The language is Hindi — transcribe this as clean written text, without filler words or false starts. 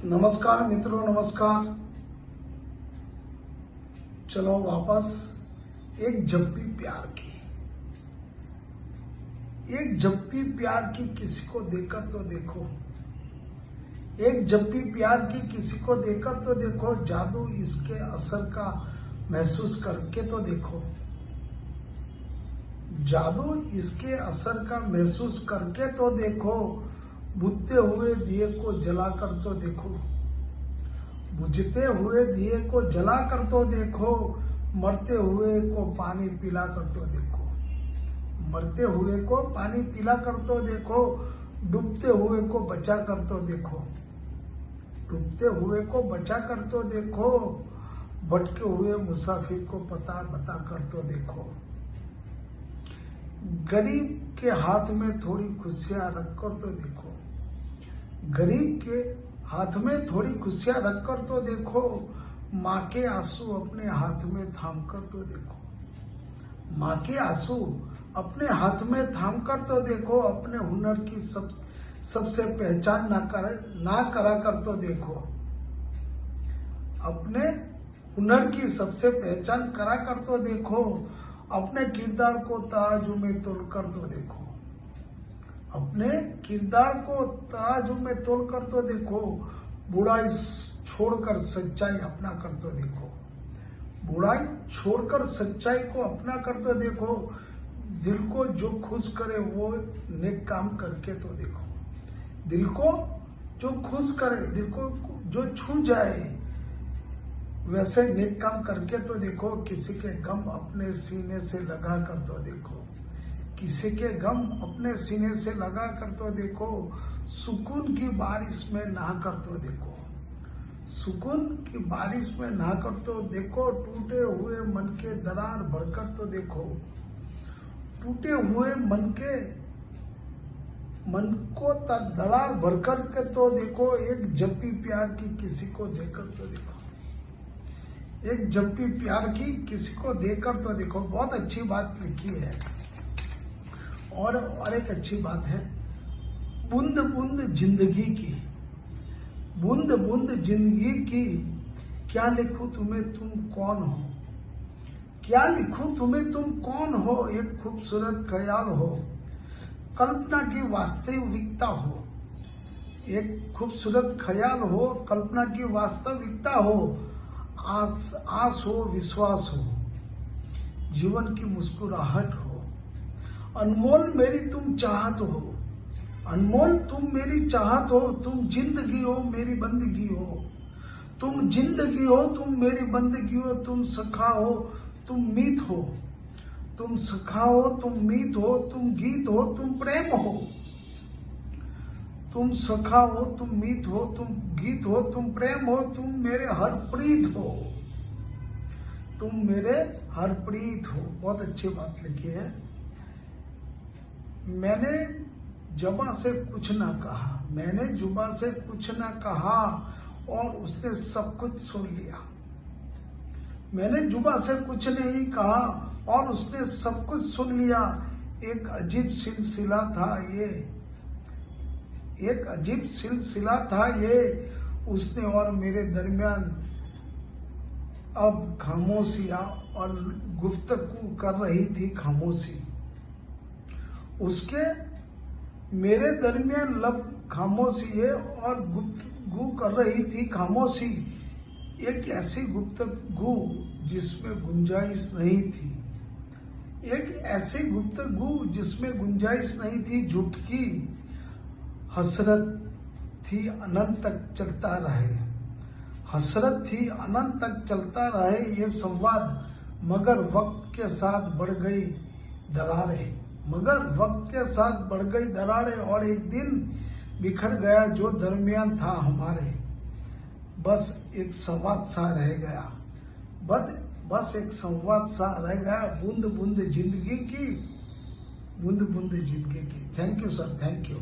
नमस्कार मित्रों, नमस्कार। चलो वापस एक जप्पी प्यार की, एक जप्पी प्यार की किसी को देकर तो देखो, एक जप्पी प्यार की किसी को देकर तो देखो, जादू इसके असर का महसूस करके तो देखो, जादू इसके असर का महसूस करके तो देखो, बुझते हुए दिए को जलाकर तो देखो, बुझते हुए दिए को जलाकर तो देखो, मरते हुए को पानी पिला कर तो देखो, मरते हुए को पानी पिला कर तो देखो, डूबते हुए को बचा कर तो देखो, डूबते हुए को बचा कर तो देखो, भटके हुए मुसाफिर को पता बता कर तो देखो, गरीब के हाथ में थोड़ी खुशियां रखकर तो देखो, गरीब के हाथ में थोड़ी खुशियां रखकर तो देखो, माँ के आंसू अपने हाथ में थाम कर तो देखो, माँ के आंसू अपने हाथ में थाम कर तो देखो, अपने हुनर की सबसे पहचान ना करा कर तो देखो, अपने हुनर की सबसे पहचान करा कर तो देखो, अपने किरदार को तराजू में तोल कर तो देखो, अपने किरदार को तराजू में तोल कर तो देखो, बुराई छोड़कर सच्चाई अपना कर तो देखो, बुराई छोड़कर सच्चाई को अपना कर तो देखो, दिल को जो खुश करे वो नेक काम करके तो देखो, दिल को जो खुश करे, दिल को जो छू जाए वैसे नेक काम करके तो देखो, किसी के गम अपने सीने से लगा कर तो देखो, किसी के गम अपने सीने से लगा कर तो देखो, सुकून की बारिश में नहा कर तो देखो, सुकून की बारिश में नहा कर तो देखो, टूटे हुए मन के दरार भरकर तो देखो, टूटे हुए मन को तक दरार भरकर के तो देखो, एक जप्पी प्यार की किसी को देकर तो देखो, एक जप्पी प्यार की किसी को देकर तो देखो। बहुत अच्छी बात लिखी है। और एक अच्छी बात है, बूंद बूंद जिंदगी की, बूंद बूंद जिंदगी की, क्या लिखूं तुम्हें तुम कौन हो, क्या लिखूं तुम्हें तुम कौन हो, एक खूबसूरत ख्याल हो, कल्पना की वास्तविकता हो, एक खूबसूरत ख्याल हो, कल्पना की वास्तविकता हो, आस हो, विश्वास हो, जीवन की मुस्कुराहट हो, अनमोल मेरी तुम चाहत हो, अनमोल तुम मेरी चाहत हो, तुम जिंदगी हो मेरी बंदगी हो, तुम जिंदगी हो तुम मेरी बंदगी हो, तुम सखा हो तुम मीत हो, तुम सखा हो तुम मीत हो, तुम गीत हो तुम प्रेम हो, तुम सखा हो तुम मीत हो, तुम गीत हो तुम प्रेम हो, तुम मेरे हर प्रीत हो, तुम मेरे हर प्रीत हो। बहुत अच्छी बात लिखी है। मैंने जुबां से कुछ ना कहा, मैंने जुबां से कुछ ना कहा और उसने सब कुछ सुन लिया, मैंने जुबां से कुछ नहीं कहा और उसने सब कुछ सुन लिया, एक अजीब सिलसिला था ये, एक अजीब सिलसिला था ये, उसने और मेरे दरमियान अब खामोशियां और गुफ्तगू कर रही थी खामोशी, उसके मेरे दरमियान लब खामोशी है और गुफ्तगू कर रही थी खामोशी, एक ऐसी गुफ्तगू जिसमें गुंजाइश नहीं थी, एक ऐसी गुफ्तगू जिसमें गुंजाइश नहीं थी, झूठ की हसरत थी अनंत तक चलता रहे, हसरत थी अनंत तक चलता रहे ये संवाद, मगर वक्त के साथ बढ़ गई दरारें, मगर वक्त के साथ बढ़ गई दरारें, और एक दिन बिखर गया जो दरमियान था हमारे, बस एक संवाद सा रह गया, बस एक संवाद सा रह गया, बूंद बूंद जिंदगी की, बूंद बूंद जिंदगी की। Thank you sir, thank you.